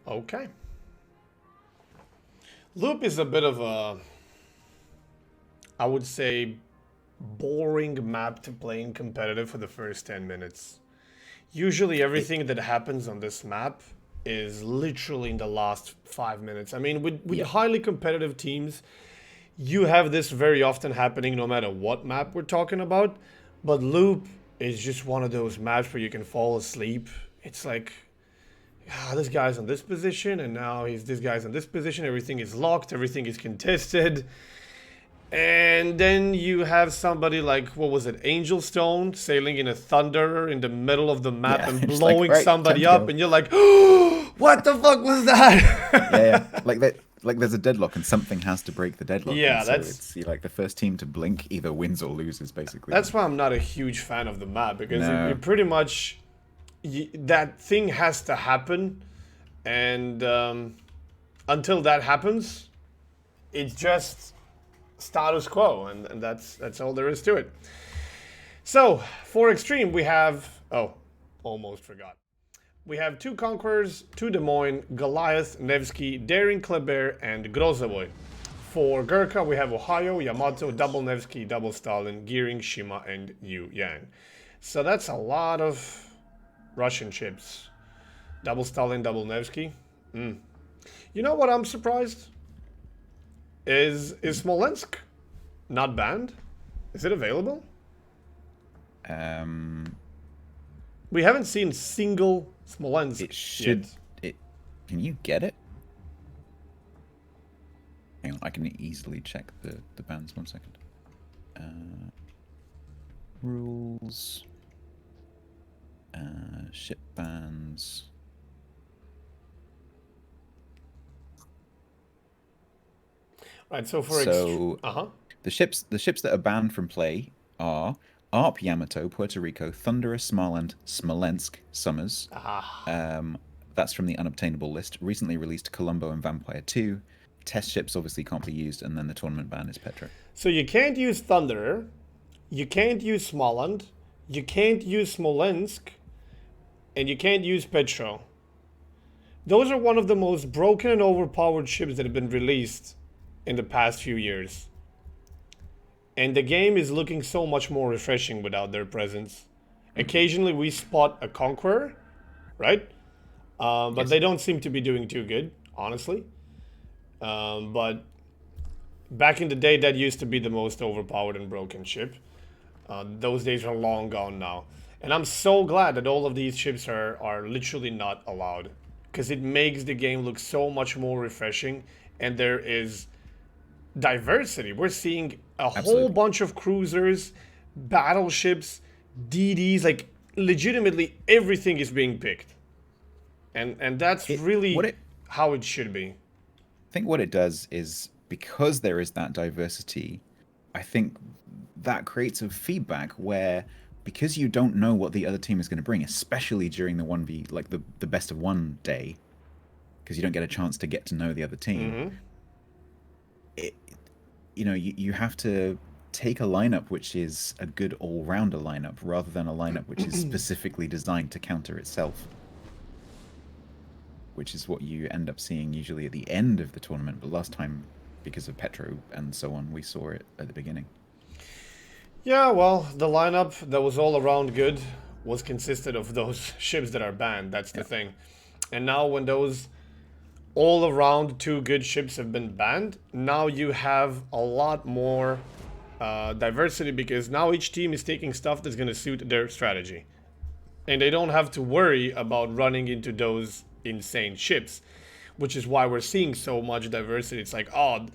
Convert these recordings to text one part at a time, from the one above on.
Okay. Loop is a bit of a, I would say, boring map to play in competitive for the first 10 minutes. Usually It, everything that happens on this map is literally in the last 5 minutes. I mean, with yeah, highly competitive teams, you have this very often happening no matter what map we're talking about. But Loop is just one of those maps where you can fall asleep. It's like, this guy's on this position, and now this guy's on this position. Everything is locked, everything is contested. And then you have somebody like, what was it, Angel Stone sailing in a thunder in the middle of the map yeah. and Just like, blowing right, time somebody to up, go. and you're like, oh, what the fuck was Yeah, yeah. that? Like that. Like there's a deadlock and something has to break the deadlock, and Yeah, so that's it's like the first team to blink either wins or loses, basically. that's why I'm not a huge fan of the map, because No, it pretty much, that thing has to happen, and until that happens, it's just status quo, and that's all there is to it. So for Extreme, we have, oh, almost forgot. We have two Conquerors, two Des Moines, Goliath, Nevsky, Daring Kleber, and Grozovoy. For Gurkha, we have Ohio, Yamato, double Nevsky, double Stalin, Gearing, Shima, and Yu Yang. So that's a lot of Russian ships. Double Stalin, double Nevsky. You know what I'm surprised? Is Smolensk not banned? Is it available? um, We haven't seen single Smolensk it should. yet. It. Can you get it? Hang on, I can easily check the bans. 1 second. Rules. Ship bans. Right, so for So uh-huh. the ships that are banned from play are ARP Yamato, Puerto Rico, Thunderous, Smolensk, Summers. Ah. Um, that's from the unobtainable list. Recently released Colombo and Vampire 2. Test ships obviously can't be used, and then the tournament ban is Petra. So you can't use Thunder, you can't use Smoland, you can't use Smolensk, and you can't use Petro. Those are one of the most broken and overpowered ships that have been released in the past few years. And the game is looking so much more refreshing without their presence. Occasionally we spot a Conqueror, right? But Yes. they don't seem to be doing too good, honestly. But back in the day, that used to be the most overpowered and broken ship. Those days are long gone now. And I'm so glad that all of these ships are literally not allowed. Because it makes the game look so much more refreshing. And there is diversity. We're seeing a whole Absolutely. bunch of cruisers, battleships, DDs. Like, legitimately, everything is being picked. And that's It what really it how it should be. I think what it does is because there is that diversity, I think that creates a feedback where because you don't know what the other team is going to bring, especially during the 1v like the best of one day, because you don't get a chance to get to know the other team. It, you have to take a lineup which is a good all-rounder lineup rather than a lineup which is specifically designed to counter itself, which is what you end up seeing usually at the end of the tournament. But last time, because of Petro and so on, we saw it at the beginning. Yeah, well, the lineup that was all around good was consisted of those ships that are banned. That's the Yeah, thing. And now, when those all around two good ships have been banned, now you have a lot more diversity, because now each team is taking stuff that's going to suit their strategy. And they don't have to worry about running into those insane ships, which is why we're seeing so much diversity. It's like, oh,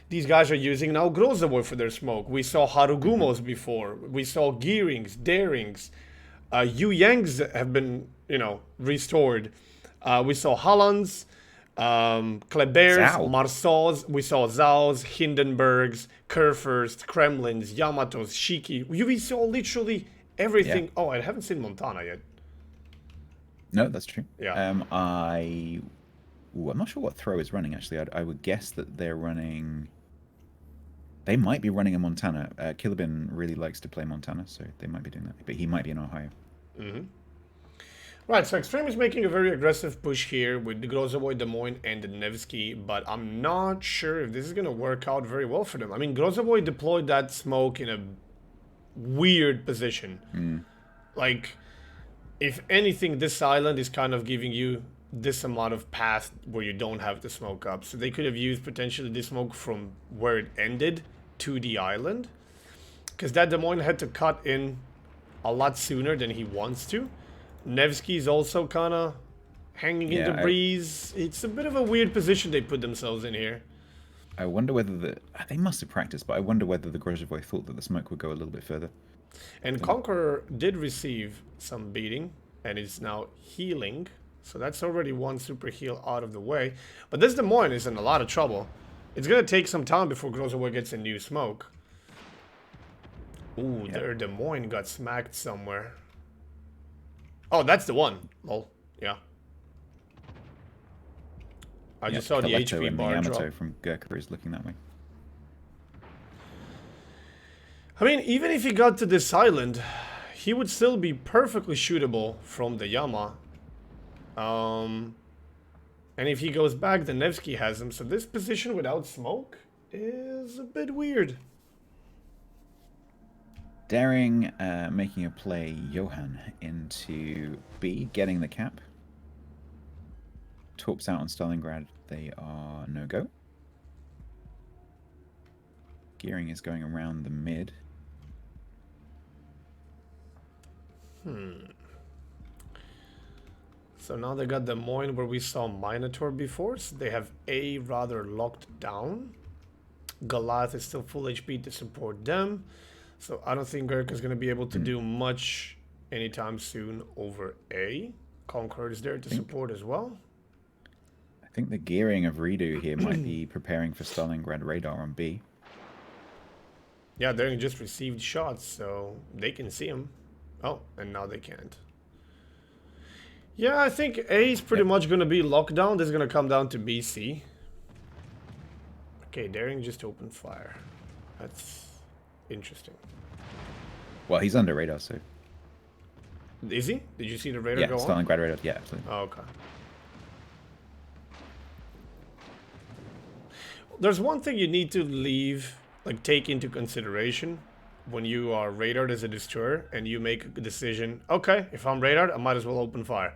these guys are using now Grozovoy for their smoke. We saw Harugumos before. We saw Gearings, Darings. Yu Yangs have been, restored. We saw Hollands, Klebers, Zhao. Marceaus. We saw Zhaos, Hindenburgs, Kerfurst, Kremlins, Yamatos, Shiki. We saw literally Yeah, everything. Oh, I haven't seen Montana yet. no, that's true. Yeah. I'm not sure what throw is running actually. I would guess that they're running. They might be running a Montana. Kilibin really likes to play Montana, so they might be doing that. But he might be in Ohio. Right, so XTREM is making a very aggressive push here with the Grozovoi, Des Moines, and the Nevsky, but I'm not sure if this is going to work out very well for them. I mean, Grozovoi deployed that smoke in a weird position. Like, if anything, this island is kind of giving you this amount of path where you don't have to smoke up. So they could have used potentially this smoke from where it ended to the island. Because that Des Moines had to cut in a lot sooner than he wants to. Nevsky's also kind of hanging in the breeze. It's a bit of a weird position they put themselves in here. I wonder whether they must have practiced, but I wonder whether the Grozovoi thought that the smoke would go a little bit further. And Conqueror did receive some beating and is now healing. So that's already one super heal out of the way. But this Des Moines is in a lot of trouble. It's going to take some time before Grozovoi gets a new smoke. Ooh, their Des Moines got smacked somewhere. Oh, that's the one. Lol. Yeah. I just saw the HP bar the drop. Yamato from GURKA is looking that way. I mean, even if he got to this island, he would still be perfectly shootable from the Yama. And if he goes back, the Nevsky has him. So this position without smoke is a bit weird. Daring making a play Johan into B, getting the cap. Torps out on Stalingrad. They are no-go. Gearing is going around the mid. So now they got Des Moines where we saw Minotaur before. So they have A rather locked down. Goliath is still full HP to support them. So I don't think GURKA is going to be able to do much anytime soon over A. Conqueror is there to support as well. I think the gearing of Redo here might be preparing for Stalingrad radar on B. Yeah, they just received shots, so they can see him. Oh, and now they can't. Yeah, I think A is pretty much going to be locked down. This is going to come down to BC. Okay, Daring just opened fire. That's interesting. Well, he's under radar, so... Is he? Did you see the radar go on? Yeah, Stalingrad radar. Yeah, absolutely. Oh, okay. There's one thing you need to take into consideration when you are radared as a destroyer and you make a decision. Okay, if I'm radared, I might as well open fire.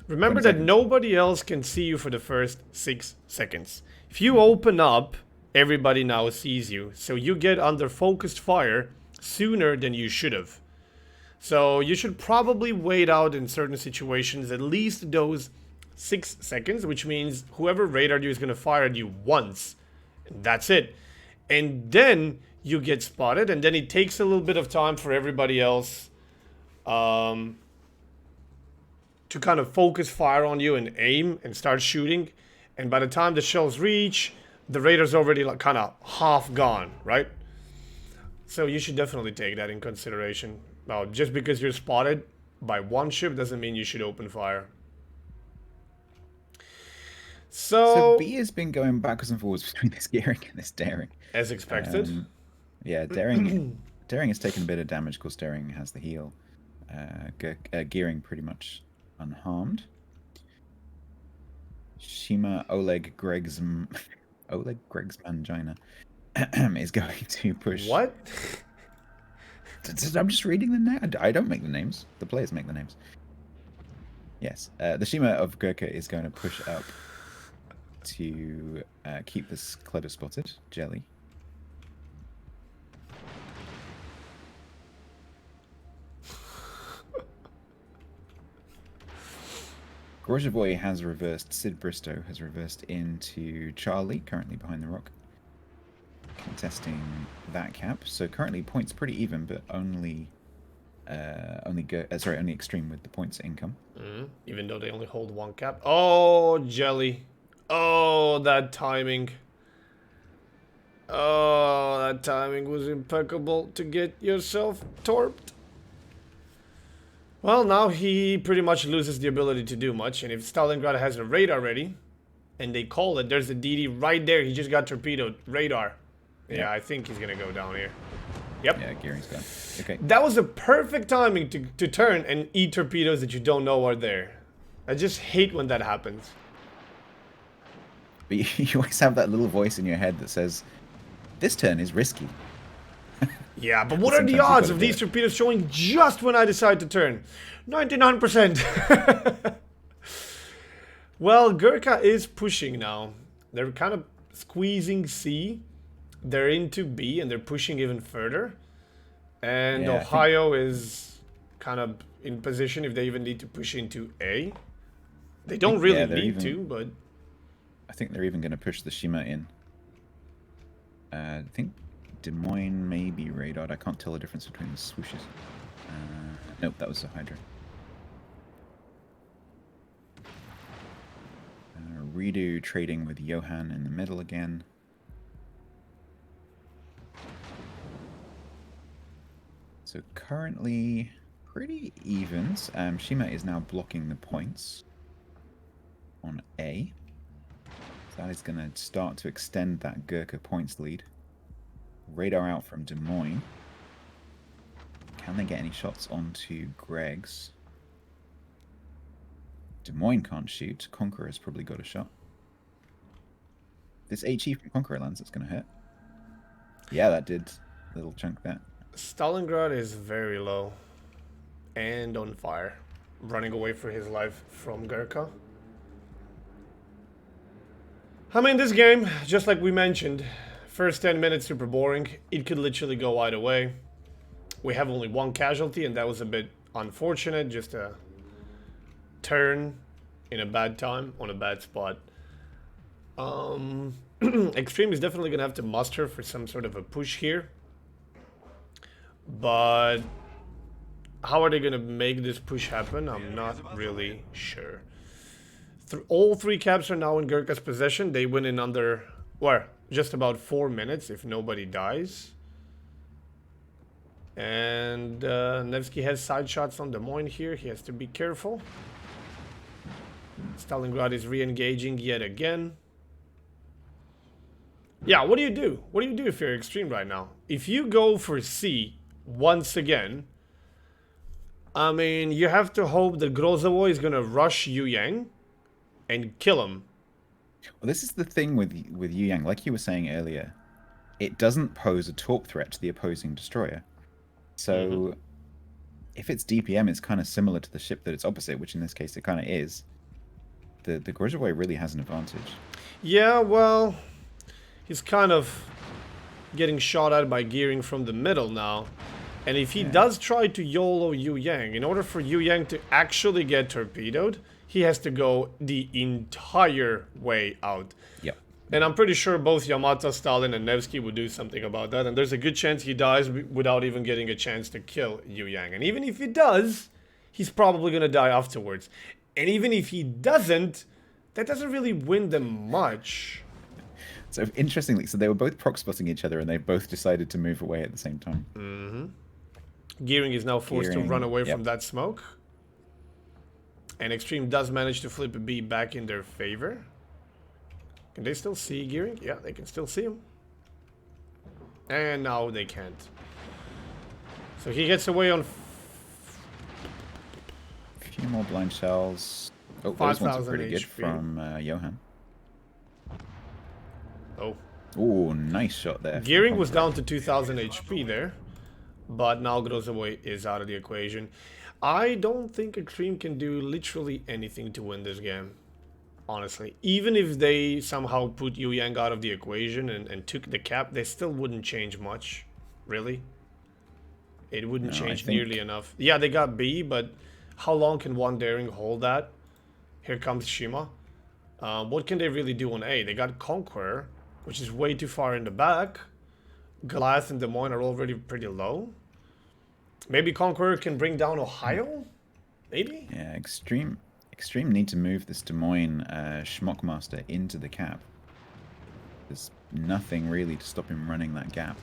Remember that nobody else can see you for the first 6 seconds. If you open up, everybody now sees you. So you get under focused fire sooner than you should have. So you should probably wait out in certain situations at least those 6 seconds, which means whoever radared you is going to fire at you once. And that's it. And then you get spotted, and then it takes a little bit of time for everybody else to kind of focus fire on you and aim and start shooting. And by the time the shells reach, the radar's already like kind of half gone, right? So you should definitely take that in consideration. Now, just because you're spotted by one ship doesn't mean you should open fire. So B has been going backwards and forwards between this gearing and this daring. As expected. Yeah, daring has taken a bit of damage because daring has the heal. Gearing pretty much unharmed. Shima Oleg Greg's Mangina is going to push. What? I'm just reading the name. I don't make the names. The players make the names. Yes, the Shima of GURKA is going to push up to keep this clever spotted jelly. Grozovoi has reversed. Sid Bristow has reversed into Charlie, currently behind the rock, contesting that cap. So currently points pretty even, but only XTREM with the points income. Even though they only hold one cap. Oh, jelly. Oh, that timing. Oh, that timing was impeccable to get yourself torped. Well, now he pretty much loses the ability to do much. And if Stalingrad has a radar ready, and they call it, there's a DD right there. He just got torpedoed. Radar. Yeah, I think he's going to go down here. Yep. Yeah, gearing's gone. Okay. That was a perfect timing to turn and eat torpedoes that you don't know are there. I just hate when that happens. But you always have that little voice in your head that says, this turn is risky. Yeah, but what are Sometimes the you've odds gotta of do these it. torpedoes showing just when I decide to turn? 99%. Well, GURKA is pushing now. They're kind of squeezing C. They're into B and they're pushing even further. And Yeah, Ohio is kind of in position if they even need to push into A. They don't really yeah, need to, but... I think they're even going to push the Shima in. I think Des Moines may be radared. I can't tell the difference between the swooshes. Nope, that was a Hydra. Redo trading with Johan in the middle again. So currently pretty evens. Shima is now blocking the points on A. So that is going to start to extend that GURKA points lead. Radar out from Des Moines. Can they get any shots onto Greg's? Des Moines can't shoot. Conqueror's probably got a shot. This HE from Conqueror lands, that's going to hit. Yeah, that did. A little chunk there. Stalingrad is very low. And on fire. Running away for his life from GURKA. I mean, this game, just like we mentioned, first 10 minutes super boring. It could literally go either way. We have only one casualty, and that was a bit unfortunate. Just a turn in a bad time on a bad spot. Extreme is definitely gonna have to muster for some sort of a push here, but how are they gonna make this push happen? I'm not really sure. All three caps are now in GURKA's possession. They win in under, well, just about 4 minutes if nobody dies. And Nevsky has side shots on Des Moines here. He has to be careful. Stalingrad is re-engaging yet again. Yeah, what do you do? What do you do if you're Extreme right now? If you go for C once again, I mean, you have to hope that Grozowo is gonna rush Yu Yang and kill him. Well, this is the thing with Yu Yang. Like you were saying earlier, it doesn't pose a torp threat to the opposing destroyer. So if it's DPM, it's kind of similar to the ship that it's opposite, which in this case it kind of is. The Grozavoy really has an advantage. Yeah, well, he's kind of getting shot at by gearing from the middle now. And if he does try to YOLO Yu Yang, in order for Yu Yang to actually get torpedoed, he has to go the entire way out. Yep. And I'm pretty sure both Yamata, Stalin, and Nevsky would do something about that. And there's a good chance he dies without even getting a chance to kill Yu Yang. And even if he does, he's probably going to die afterwards. And even if he doesn't, that doesn't really win them much. So interestingly, so they were both proc spotting each other and they both decided to move away at the same time. Gearing is now forced to run away from that smoke. And Extreme does manage to flip a B back in their favor. Can they still see Gearing? Yeah, they can still see him. And now they can't. So he gets away on... A few more blind shells. Oh, those ones are pretty good from Johan. Oh. Oh, nice shot there. Gearing was down to 2000 HP there. But now Grozowoy is out of the equation. I don't think Extreme can do literally anything to win this game. Honestly. Even if they somehow put Yu Yang out of the equation and took the cap, they still wouldn't change much. Really. It wouldn't change nearly enough. Yeah, they got B, but how long can one daring hold that? Here comes Shima. What can they really do on A? They got Conqueror, which is way too far in the back. Goliath and Des Moines are already pretty low. Maybe Conqueror can bring down Ohio? Maybe? Yeah, Extreme need to move this Des Moines Schmockmaster into the cap. There's nothing really to stop him running that gap.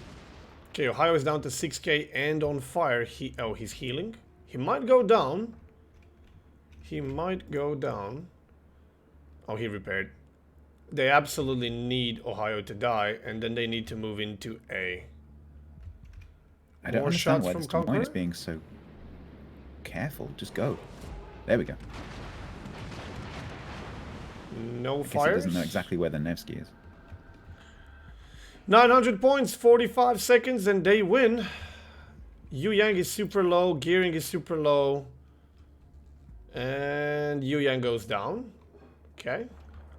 Okay, Ohio is down to 6k and on fire. He's healing. He might go down. He might go down. Oh, he repaired. They absolutely need Ohio to die, and then they need to move into A. I don't More understand shots why from this Des Moines Conqueror? is being so careful. Just go. There we go. No I guess he fires. doesn't know exactly where the Nevsky is. 900 points, 45 seconds, and they win. Yu Yang is super low, gearing is super low. And Yu Yang goes down. Okay.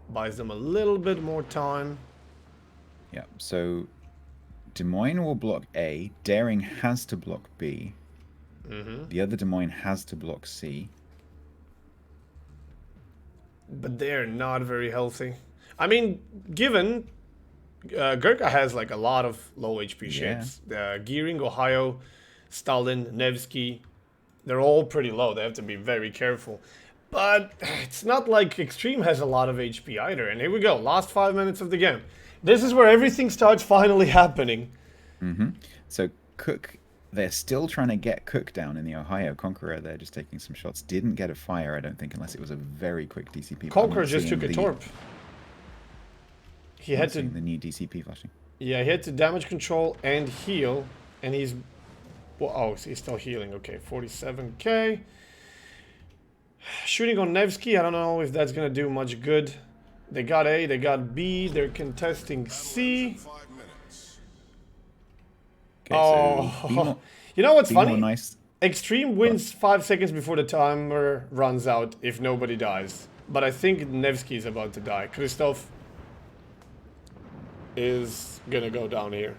Buys them a little bit more time. Yeah, so Des Moines will block A. Daring has to block B. The other Des Moines has to block C. But they're not very healthy. I mean, given GURKA has like a lot of low HP ships. Gearing, Ohio, Stalin, Nevsky, they're all pretty low. They have to be very careful. But it's not like XTREM has a lot of HP either. And here we go, last 5 minutes of the game. This is where everything starts finally happening. So Cook, they're still trying to get Cook down in the Ohio. Conqueror, they're just taking some shots. Didn't get a fire, I don't think, unless it was a very quick DCP. Conqueror just took a torp. He had to... the new DCP flashing. Yeah, he had to damage control and heal. And he's... Well, oh, he's still healing. Okay, 47k. Shooting on Nevsky, I don't know if that's going to do much good. They got A, they got B, they're contesting C. Okay, Oh, you know what's funny? Nice. XTREM wins 5 seconds before the timer runs out if nobody dies. But I think Nevsky is about to die. Christoph is gonna go down here.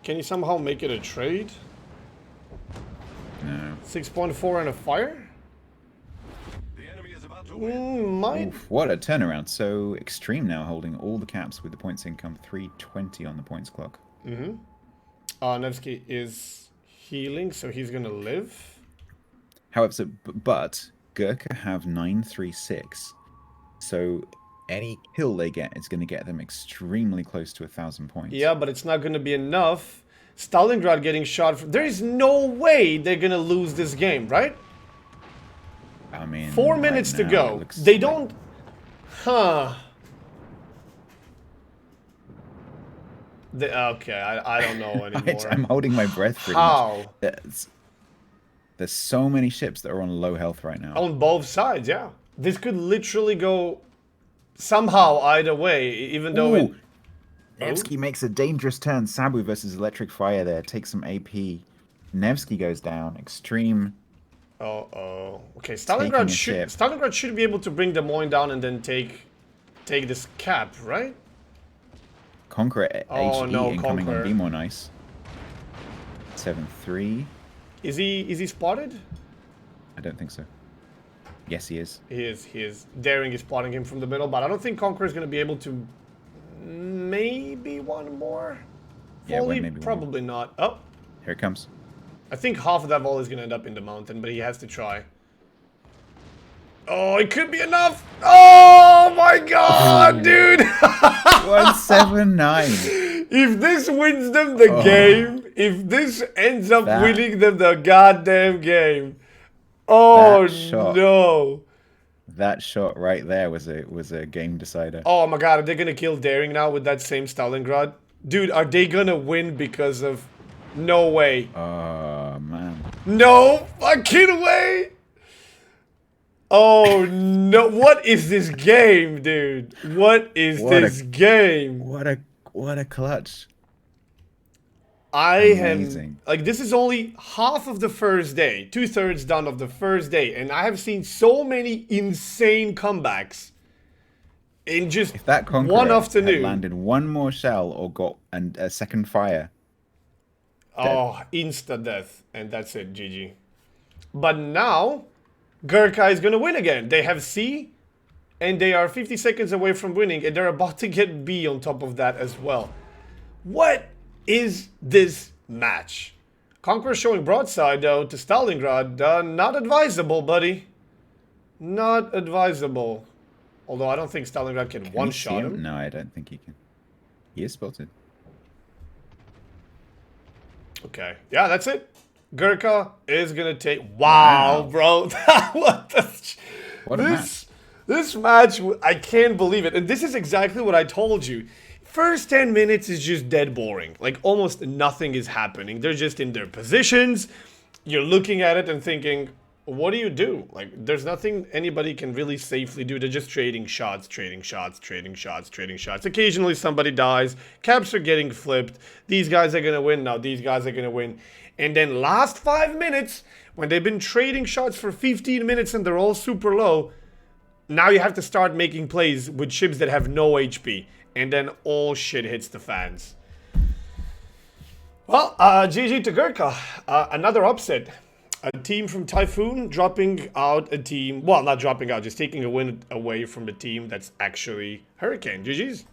Can you somehow make it a trade? No. 6.4 and a fire? Might. Oof, what a turnaround. So XTREM now holding all the caps with the points income, 320 on the points clock. Nevsky is healing, so he's gonna live. However, but GURKA have 936. So any kill they get is going to get them extremely close to 1,000 points. Yeah, but it's not gonna be enough. Stalingrad getting shot. There is no way they're gonna lose this game, right? I mean, 4 minutes to go. They don't... Huh. Okay, I don't know anymore. I'm holding my breath pretty How? much. There's so many ships that are on low health right now. On both sides, yeah. This could literally go somehow either way, even though it... Nevsky makes a dangerous turn. Sabu versus Electric Fire there. Takes some AP. Nevsky goes down. XTREM... Uh-oh. Okay, Stalingrad should be able to bring Des Moines down and then take this cap, right? Conqueror Oh, HE no, incoming Conqueror. on Be More Nice. 7-3. Is he spotted? I don't think so. Yes, he is. He is. Daring is spotting him from the middle, but I don't think Conqueror is going to be able to... Maybe one more? Yeah, Volley? maybe one Probably not. Oh. Here it comes. I think half of that volley is going to end up in the mountain, but he has to try. Oh, it could be enough! Oh my god, dude! 179. If this wins them the game, if this ends up winning them the goddamn game, oh no! That shot right there was a game decider. Oh my god, are they gonna kill Daring now with that same Stalingrad? Dude, are they gonna win because of... No way. Oh man. No fucking way! Oh no, what is this game, dude? What is this game? What a clutch. Amazing. Like, this is only half of the first day, 2/3 done of the first day, and I have seen so many insane comebacks in just if that Conqueror one afternoon. Had landed one more shell or got a second fire. Oh, insta death, and that's it, GG. But now, GURKA is gonna win again. They have C, and they are 50 seconds away from winning, and they're about to get B on top of that as well. What is this match? Conqueror showing broadside, though, to Stalingrad. Not advisable, buddy. Not advisable. Although I don't think Stalingrad can one-shot him. No, I don't think he can. He is spotted. Okay. Yeah, that's it. GURKA is gonna take... Wow, bro. What a match. This match, I can't believe it. And this is exactly what I told you. First 10 minutes is just dead boring. Like, almost nothing is happening. They're just in their positions. You're looking at it and thinking, what do you do? Like, there's nothing anybody can really safely do. They're just trading shots, trading shots, trading shots, trading shots. Occasionally somebody dies. Caps are getting flipped. These guys are going to win. Now these guys are going to win. And then last 5 minutes, when they've been trading shots for 15 minutes and they're all super low, now you have to start making plays with ships that have no HP. And then all shit hits the fans. Well, GG to GURKA. Another upset. A team from Typhoon dropping out a team. Well, not dropping out, just taking a win away from the team that's actually Hurricane. GG's.